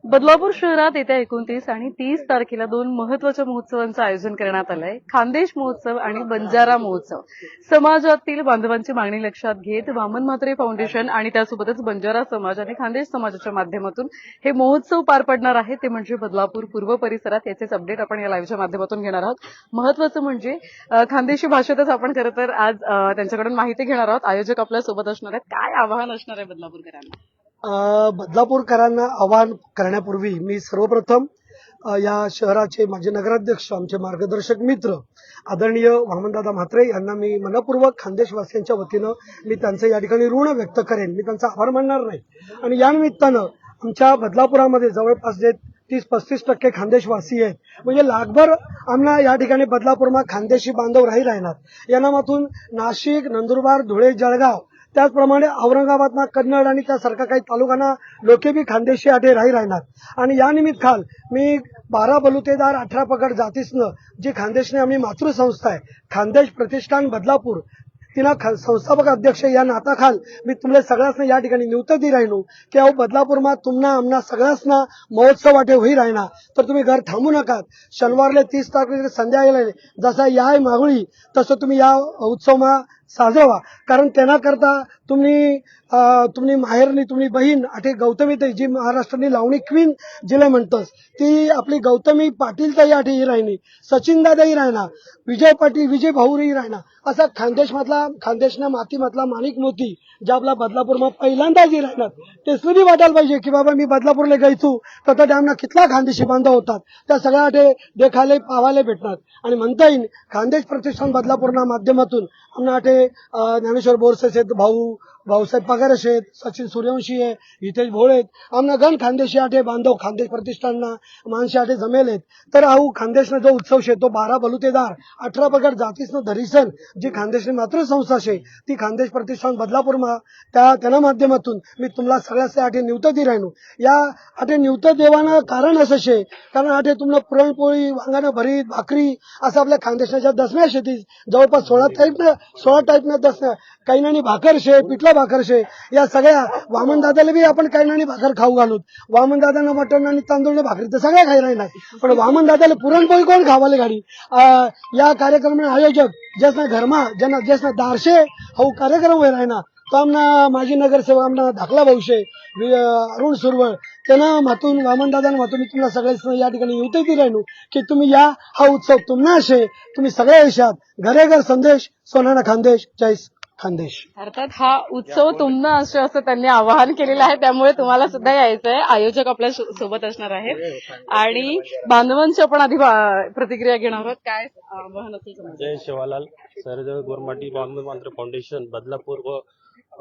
बदलापूर शहरात येत्या 29 आणि 30 तारखेला 2 महत्वाच्या महोत्सवांचं आयोजन करण्यात आलंय. खानदेश महोत्सव आणि बंजारा महोत्सव. समाजातील बांधवांची मागणी लक्षात घेत वामन म्हात्रे फाउंडेशन आणि त्यासोबतच बंजारा समाज आणि खानदेश समाजाच्या माध्यमातून हे महोत्सव पार पडणार आहे. ते म्हणजे बदलापूर पूर्व परिसरात. याचेच अपडेट आपण या लाईव्हच्या माध्यमातून घेणार आहोत. महत्वाचं म्हणजे खानदेशी भाषेतच आपण खरं तर आज त्यांच्याकडून माहिती घेणार आहोत. आयोजक आपल्या सोबत असणार आहेत. काय आवाहन असणार आहे बदलापूरकरांना? बदलापूरकरांना आवाहन करण्यापूर्वी मी सर्वप्रथम या शहराचे माझे नगराध्यक्ष, आमचे मार्गदर्शक मित्र आदरणीय वामनदादा म्हात्रे यांना मी मनपूर्वक खानदेशवासियांच्या वतीनं मी त्यांचं या ठिकाणी ऋण व्यक्त करेन. मी त्यांचा आभार मानणार नाही. आणि या निमित्तानं आमच्या बदलापुरामध्ये जवळपास जे 30-35% खानदेशवासी आहेत, म्हणजे लाखभर आम्हाला या ठिकाणी बदलापूरमा खानदेशी बांधव राहणार. यानामातून नाशिक, नंदुरबार, धुळे, जळगाव, त्याचप्रमाणे औरंगाबादना कन्नड आणि त्यासारख्या काही तालुकांना लोके बी खानदेशी आठे राहणार. आणि या निमित्तान मी 12 बलुतेदार 18 पगड जातीसनं जी खानदेशने आम्ही मातृसंस्था आहे खानदेश प्रतिष्ठान बदलापूर तिला संस्थापक अध्यक्ष या नाताखाल मी तुमले सगळ्यांना या ठिकाणी निवृत्ती राहिनो की अहो बदलापूरमा तुमना आमना सगळ्यांना महोत्सव वाटे होई राहणार. तर तुम्ही घर थांबू नका. शनिवारले 30 तारखेला संध्याकाळी जसा या मागुळी तसं तुम्ही या उत्सवमा साजरवा. कारण त्याकरता तुम्ही माहेरनी तुम्ही बहीण अटे गौतमी ताई जी महाराष्ट्रानी लावणी क्वीन जिला म्हणतस ती आपली गौतमी पाटील ताई अटे ही राहिनी, सचिन दादाही राहणार, विजय पाटील विजय भाऊही राहणार. असा खानदेशना मातीमधला माणिक मोती ज्या आपला बदलापूरमा पहिल्यांदा जी राहणार ते सुद्धा वाटायला पाहिजे की बाबा मी बदलापूरला गायचो तर त्यांना कितला खानदेशी बांधव होतात त्या सगळ्या अटे देखाले पावाले भेटणार. आणि म्हणता येईल खानदेश प्रतिष्ठान बदलापूरना माध्यमातून आम्हाला अटे ज्ञानेश्वर बोरसे आहेत, भाऊसाहेब पगार आहेत, सचिन सूर्यवंशी आहे, हितेश भोळे आहेत, आमना गण खानदेशी आठे बांधव खानदेश प्रतिष्ठानना माणसे आठे जमेल आहेत. तर आऊ खानदेशना जो उत्सव शे तो 12 बलुतेदार 18 पगड जातीसनं धरीसन जी खानदेशनी मातृसंस्था शे ती खानदेश प्रतिष्ठान बदलापूरमा त्या माध्यमातून मी तुम्हाला सगळ्याचे आठे निवृत्ती राहिनो. या आठे निवृत्त देवानं कारण असं शे कारण आठे तुम्हाला पुरणपोळी, वांगानं भरीत, भाकरी असं आपल्या खानदेशाच्या दसम्या शेती जवळपास 16 टाईपनं दसम्या काही नाणी भाकर शे, पिठला भाकर शे. या सगळ्या वामन दादाला बी आपण काही नाणी भाकर खाऊ घालूत. वामन दादांना मटण आणि तांदूळ भाकरी तर सगळ्या खाई राहणार, पण वामन दादाला पुरणपोळी कोण खावाले गाडी. या कार्यक्रमाचे आयोजक ज्यासना घरमा ज्यासना दारशे हो कार्यक्रम होई राहणार तो आमना माजी नगरसेवक आमना धाकला भाऊशे अरुण सुरवळ त्यांना मातून वामन दादांना मातून मी तुम्हाला सगळ्यांना या ठिकाणी निवृत्ती राहिनो की तुम्ही या हा उत्सव तुम्हाला शे तुम्ही सगळ्या देशात घरे घर संदेश सोनाना खानदेश जय खानदेश. अर्थात हा उत्सव तुमना असं असं त्यांनी आवाहन केलेलं आहे, त्यामुळे तुम्हाला सुद्धा यायचंय. आयोजक आपल्या सोबत असणार आहेत आणि बांधवांची आपण आधी प्रतिक्रिया घेणार आहोत. काय आवाहन असेल? जय शिवालाल सरदेव गोरमाटी वामन म्हात्रे फाउंडेशन बदलापूर व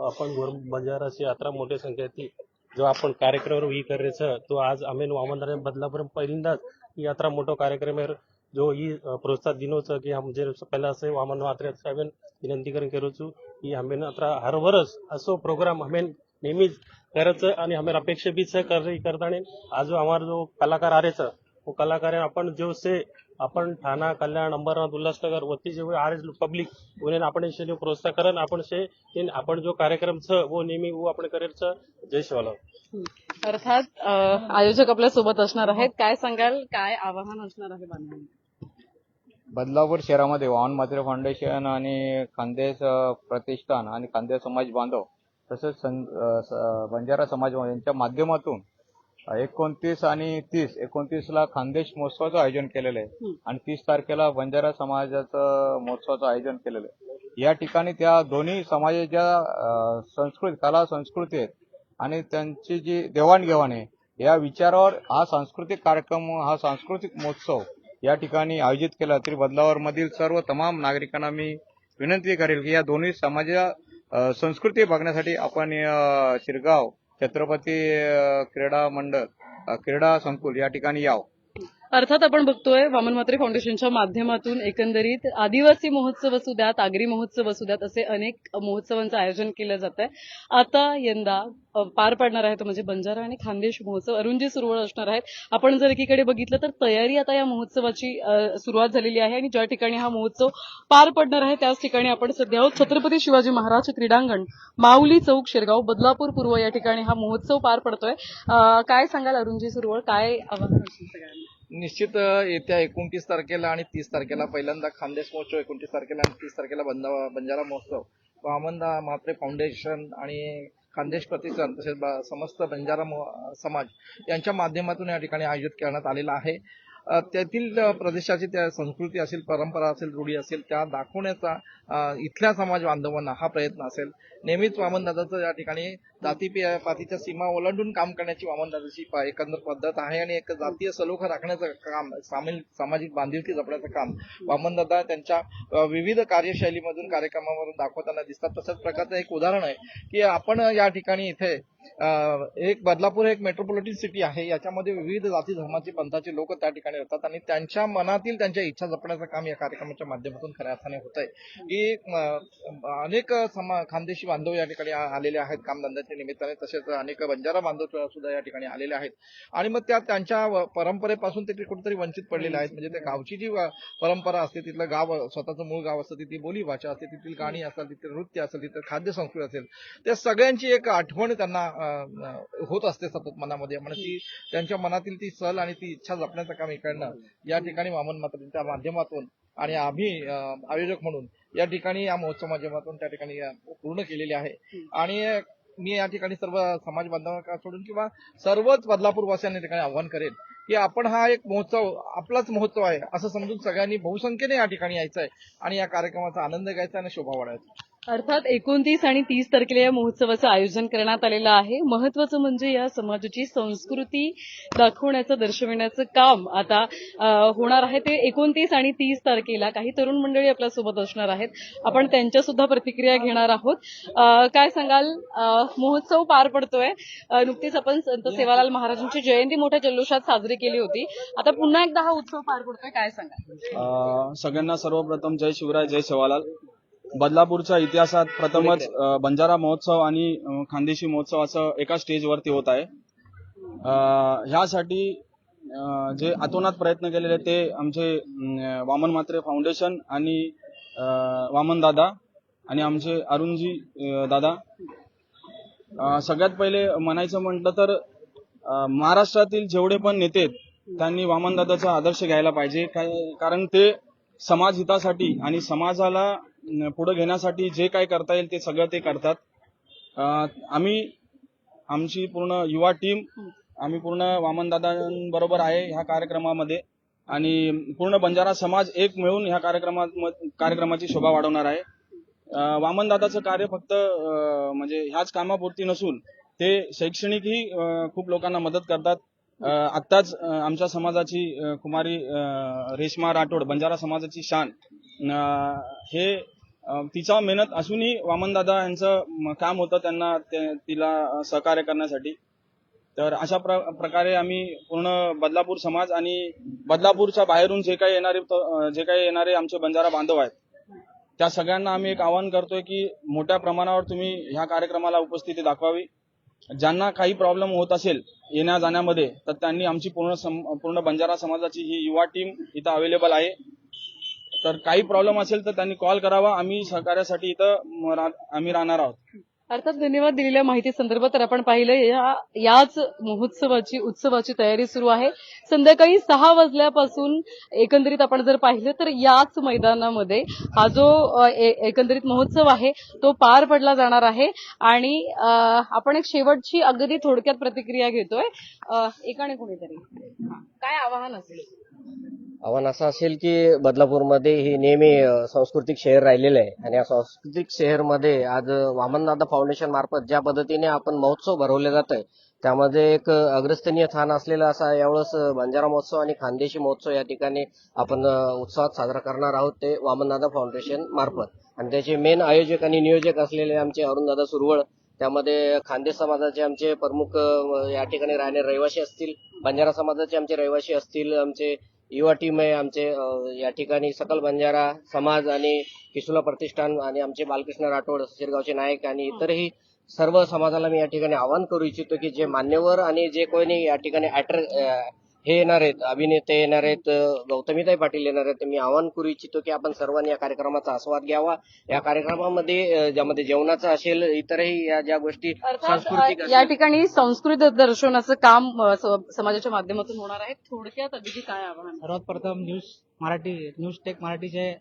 आपण बंजारा से यात्रा मोठ्या संख्येत जो आपण कार्यक्रम ही करायचं तो आज आम्ही वामन बदलापूर पहिल्यांदाच यात्रा मोठा कार्यक्रम आहे जो ही प्रोत्साहन दिनोचं की हम जे पहिला असे वामन म्हात्रे साहेब विनंती करू की आम्ही आता हर वर्ष असो प्रोग्राम आम्ही नेहमीच करायचं आणि आम्ही अपेक्षा बी करताना आज हमारा जो कलाकार आ रहे वो कलाकार अपन जो से अपन ठाणा कल्याण अंबरनाथ उल्हासनगर वती जो आ रहे पब्लिक उन्हें आपण प्रोत्साहन करन आपण से आपण जो कार्यक्रम छ वो नेहमी वो आपण करेल. जय शिवालाल. अर्थात आयोजक आपल्या सोबत असणार आहेत. काय सांगाल, काय आवाहन असणार आहे बांधवांना? बदलापूर शहरामध्ये वामन म्हात्रे फाउंडेशन आणि खानदेश प्रतिष्ठान आणि खानदेश समाज बांधव तसेच बंजारा समाज यांच्या माध्यमातून 29 आणि 30-29ला खानदेश महोत्सवाचं आयोजन केलेलं आहे आणि 30 तारखेला बंजारा समाजाचं महोत्सवाचं आयोजन केलेलं आहे. या ठिकाणी त्या दोन्ही समाजाच्या संस्कृती कला संस्कृती आहेत आणि त्यांची जी देवाणघेवाण आहे या विचारावर हा सांस्कृतिक कार्यक्रम हा सांस्कृतिक महोत्सव या ठिकाणी आयोजित केला. तरी बदलापूर मधील सर्व तमाम नागरिकांना मी विनंती करेल की या दोन्ही समाजा संस्कृती बघण्यासाठी आपण शिरगाव छत्रपती क्रीडा संकुल या ठिकाणी यावं. अर्थात आपण बघतोय वामन म्हात्रे फाउंडेशनच्या माध्यमातून एकंदरीत आदिवासी महोत्सव असू द्यात, आगरी महोत्सव असू द्यात, असे अनेक महोत्सवांचं आयोजन केलं जात आहे. आता यंदा पार पडणार आहे तो म्हणजे बंजारा आणि खानदेश महोत्सव. अरुणजी सुरवळ असणार आहेत. आपण जर एकीकडे बघितलं तर तयारी आता या महोत्सवाची सुरुवात झालेली आहे आणि ज्या ठिकाणी हा महोत्सव पार पडणार आहे त्याच ठिकाणी आपण सध्या आहोत. छत्रपती शिवाजी महाराज क्रीडांगण, माऊली चौक, शिरगाव, बदलापूर पूर्व या ठिकाणी हा महोत्सव पार पडतोय. काय सांगाल अरुणजी सुरवळ, काय आवाहन असेल सगळ्यांना? निश्चित येत्या 29 तारखेला आणि 30 तारखेला पहिल्यांदा खानदेश महोत्सव, 29 तारखेला आणि 30 तारखेला बंजारा महोत्सव वामन म्हात्रे फाउंडेशन आणि खानदेश प्रतिष्ठान तसेच समस्त बंजारा समाज यांच्या माध्यमातून या ठिकाणी आयोजित करण्यात आलेला आहे. तेथील प्रदेशाची त्या संस्कृती असेल, परंपरा असेल, रूढी असेल त्या दाखवण्याचा इथल्या समाज बांधवांना हा प्रयत्न असेल. नेहमीच वामनदादाचं या ठिकाणी जातीपातीच्या सीमा ओलांडून काम करण्याची वामनदादाची एकंदर पद्धत आहे आणि एक जातीय सलोखा राखण्याचं काम, सामाजिक बांधिलकी जपण्याचं काम वामनदादा त्यांच्या विविध कार्यशैलीमधून, कार्यक्रमामधून दाखवताना दिसतात. तसंच प्रकारचं एक उदाहरण आहे की आपण या ठिकाणी इथे एक बदलापूर एक मेट्रोपॉलिटन सिटी आहे. याच्यामध्ये विविध जाती धर्माचे पंथाचे लोक त्या ठिकाणी राहतात आणि त्यांच्या मनातील त्यांच्या इच्छा जपण्याचं काम या कार्यक्रमाच्या माध्यमातून खऱ्या अर्थाने होत आहे. की अनेक खानदेशी बांधव या ठिकाणी आलेले आहेत कामधंद्याच्या निमित्ताने, तसेच अनेक बंजारा बांधव सुद्धा या ठिकाणी आलेले आहेत आणि मग त्यांच्या परंपरेपासून ते कुठेतरी वंचित पडलेले आहेत. म्हणजे त्या गावची जी परंपरा असते, तिथलं गाव स्वतःचं मूळ गाव असतं, तिथली बोली भाषा असते, तिथली गाणी असतात, तिथलं नृत्य असेल, तिथलं खाद्य संस्कृती असेल, त्या सगळ्यांची एक आठवण त्यांना होत असते सतत मनामध्ये. म्हणजे त्यांच्या मनातील ती सल आणि ती इच्छा जपण्याचं काम इकडनं या ठिकाणी वामन म्हात्रेंच्या माध्यमातून आणि आम्ही आयोजक म्हणून या ठिकाणी या महोत्सव माध्यमातून त्या ठिकाणी पूर्ण केलेली आहे. आणि मी या ठिकाणी सर्व समाज बांधवांना सोडून किंवा सर्वच बदलापूर वासियांना ठिकाणी आव्हान करेन की आपण हा एक महोत्सव आपलाच महोत्सव आहे असं समजून सगळ्यांनी बहुसंख्येने या ठिकाणी यायचं आहे आणि या कार्यक्रमाचा आनंद घ्यायचा आणि शोभा वाढायचा. अर्थात 29 आणि 30 तारखेला या महोत्सवाचं आयोजन करण्यात आलेलं आहे. महत्वाचं म्हणजे या समाजाची संस्कृती दाखवण्याचं, दर्शविण्याचं काम आता होणार आहे. ते 29 आणि 30 तारखेला काही तरुण मंडळी आपल्यासोबत असणार आहेत. आपण त्यांच्या सुद्धा प्रतिक्रिया घेणार आहोत. काय सांगाल, महोत्सव पार पडतोय. नुकतीच आपण संत सेवालाल महाराजांची जयंती मोठ्या जल्लोषात साजरी केली होती. आता पुन्हा एकदा हा उत्सव पार पडतोय, काय सांगाल? सगळ्यांना सर्वप्रथम जय शिवराय, जय सेवालाल. बदलापूरच्या इतिहासात प्रथमच बंजारा महोत्सव आणि खानदेशी महोत्सव असं एका स्टेजवरती होत आहे. ह्यासाठी जे अतोनात प्रयत्न केलेले ते आमचे वामन म्हात्रे फाउंडेशन आणि वामन दादा आणि आमचे अरुणजी दादा. सगळ्यात पहिले म्हणायचं म्हटलं तर महाराष्ट्रातील जेवढे पण नेते आहेत त्यांनी वामन दादाचा आदर्श घ्यायला पाहिजे. कारण ते समाज हितासाठी आणि समाजाला पुढे घेण्यासाठी जे काय करता येईल ते सगळं ते करतात. आमची पूर्ण युवा टीम आम्ही पूर्ण वामनदादांबरोबर आहे ह्या कार्यक्रमामध्ये आणि पूर्ण बंजारा समाज एक मिळून ह्या कार्यक्रमाची शोभा वाढवणार आहे. वामनदादाचं कार्य फक्त म्हणजे ह्याच कामापुरती नसून ते शैक्षणिकही खूप लोकांना मदत करतात. आत्ताच आमच्या समाजाची कुमारी रेश्मा राठोड, बंजारा समाजाची शान, हे तिचा मेहनत असूनही वामनदादा यांचं काम होतं त्यांना तिला सहकार्य करण्यासाठी. तर अशा प्रकारे आम्ही पूर्ण बदलापूर समाज आणि बदलापूरच्या बाहेरून जे काही येणारे आमचे बंजारा बांधव आहेत त्या सगळ्यांना आम्ही एक आवाहन करतोय की मोठ्या प्रमाणावर तुम्ही ह्या कार्यक्रमाला उपस्थिती दाखवावी. ज्यांना काही प्रॉब्लेम होत असेल येण्या जाण्यामध्ये तर त्यांनी आमची पूर्ण बंजारा समाजाची ही युवा टीम इथं अवेलेबल आहे. तर काही प्रॉब्लेम असेल तर त्यांनी कॉल करावा. आम्ही सहकार्यासाठी इथं आम्ही राहणार आहोत. अर्थात धन्यवाद दिलेल्या माहिती संदर्भात. तर आपण पाहिलं याच उत्सवाची तयारी सुरू आहे. संध्याकाळी 6 वाजल्यापासून एकंदरीत आपण जर पाहिलं तर याच मैदानामध्ये हा जो एकंदरीत महोत्सव आहे तो पार पडला जाणार आहे. आणि आपण एक शेवटची अगदी थोडक्यात प्रतिक्रिया घेतोय. एकाने कोणीतरी काय आवाहन असेल? आव्हान असं असेल की बदलापूरमध्ये ही नेहमी सांस्कृतिक शहर राहिलेलं आहे आणि या सांस्कृतिक शहरमध्ये आज वामनदादा फाउंडेशन मार्फत ज्या पद्धतीने आपण महोत्सव भरवले जात आहे त्यामध्ये एक अग्रस्थानीय स्थान असलेला असा यावेळेस बंजारा महोत्सव आणि खानदेशी महोत्सव या ठिकाणी आपण उत्सवात साजरा करणार आहोत ते वामनदादा फाउंडेशन मार्फत. आणि त्याचे मेन आयोजक आणि नियोजक असलेले आमचे अरुणदादा सुरवळ, त्यामध्ये खानदेश समाजाचे आमचे प्रमुख या ठिकाणी राहणारे रहिवासी असतील, बंजारा समाजाचे आमचे रहिवासी असतील, आमचे युवा टीम आहे आमचे या ठिकाणी सकल बंजारा समाज आणि किसुला प्रतिष्ठान आणि आमचे बालकृष्ण राठोड, शिरगावचे नायक आणि इतरही सर्व समाजाला मी या ठिकाणी आवाहन करू इच्छितो की जे मान्यवर आणि जे कोणी या ठिकाणी हे येणार आहेत, अभिनेते येणार आहेत, गौतमीताई पाटील येणार आहेत, मी आवाहन करू इच्छितो की आपण सर्वांनी या कार्यक्रमाचा आस्वाद घ्यावा. या कार्यक्रमामध्ये ज्यामध्ये जेवणाचं असेल, इतरही या ज्या गोष्टी सांस्कृतिक या ठिकाणी संस्कृती दर्शवण्याचं काम समाजाच्या माध्यमातून होणार आहे. थोडक्यात अगदी काय आव्हान? सर्वात प्रथम न्यूज टेक मराठीचे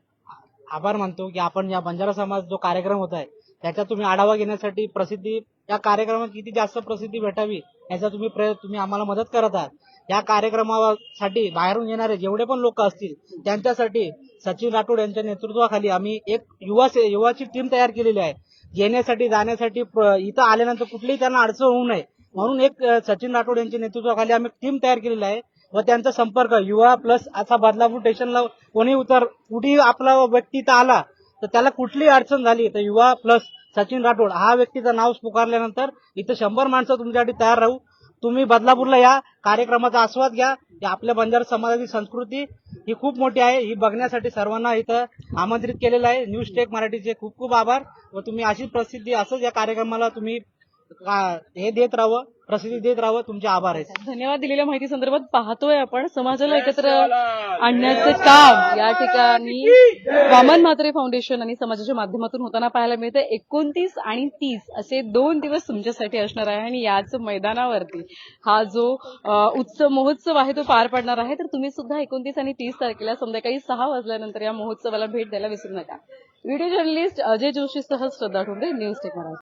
आभार मानतो की आपण या बंजारा समाज जो कार्यक्रम होत आहे त्याचा तुम्ही आढावा घेण्यासाठी प्रसिद्धी, या कार्यक्रमात किती जास्त प्रसिद्धी भेटावी याचा तुम्ही आम्हाला मदत करत आहात. या कार्यक्रमासाठी बाहेरून येणारे जेवढे पण लोक असतील त्यांच्यासाठी सचिन राठोड यांच्या नेतृत्वाखाली आम्ही एक युवाची टीम तयार केलेली आहे. येण्यासाठी जाण्यासाठी इथं आल्यानंतर कुठलीही त्यांना अडचण होऊ नये म्हणून एक सचिन राठोड यांच्या नेतृत्वाखाली आम्ही टीम तयार केलेली आहे व त्यांचा संपर्क युवा प्लस असा बदलापूर स्टेशनला कुठेही आपला व्यक्ती इथं आला तर त्याला कुठलीही अडचण झाली तर युवा प्लस सचिन राठोड हा व्यक्तीचं नाव पुकारल्यानंतर इथं 100 माणसं तुमच्यासाठी तयार राहू. तुम्ही बदलापूरला या कार्यक्रमाचा आस्वाद घ्या. आपल्या बंजारा समाजाची संस्कृती ही खूप मोठी आहे, ही बघण्यासाठी सर्वांना इथं आमंत्रित केलेलं आहे. न्यूज टेक मराठीचे खूप खूप आभार व तुम्ही अशीच प्रसिद्धी असंच या कार्यक्रमाला तुम्ही देत राहावं, प्रसिद्धी देत राहावं. तुमचे आभार आहेत. धन्यवाद. दिलेल्या माहिती संदर्भात पाहतोय आपण समाजाला एकत्र आणण्याचं काम या ठिकाणी वामन म्हात्रे फाउंडेशन आणि समाजाच्या माध्यमातून होताना पाहायला मिळतं. 29 आणि 30 असे 2 दिवस तुमच्यासाठी असणार आहे आणि याच मैदानावरती हा जो महोत्सव आहे तो पार पडणार आहे. तर तुम्ही सुद्धा 29 आणि 30 तारखेला संध्याकाळी 6 वाजल्यानंतर या महोत्सवाला भेट द्यायला विसरू नका. व्हिडिओ जर्नलिस्ट अजय जोशीसह श्रद्धा ठोंबरे, न्यूज टेक मराठी.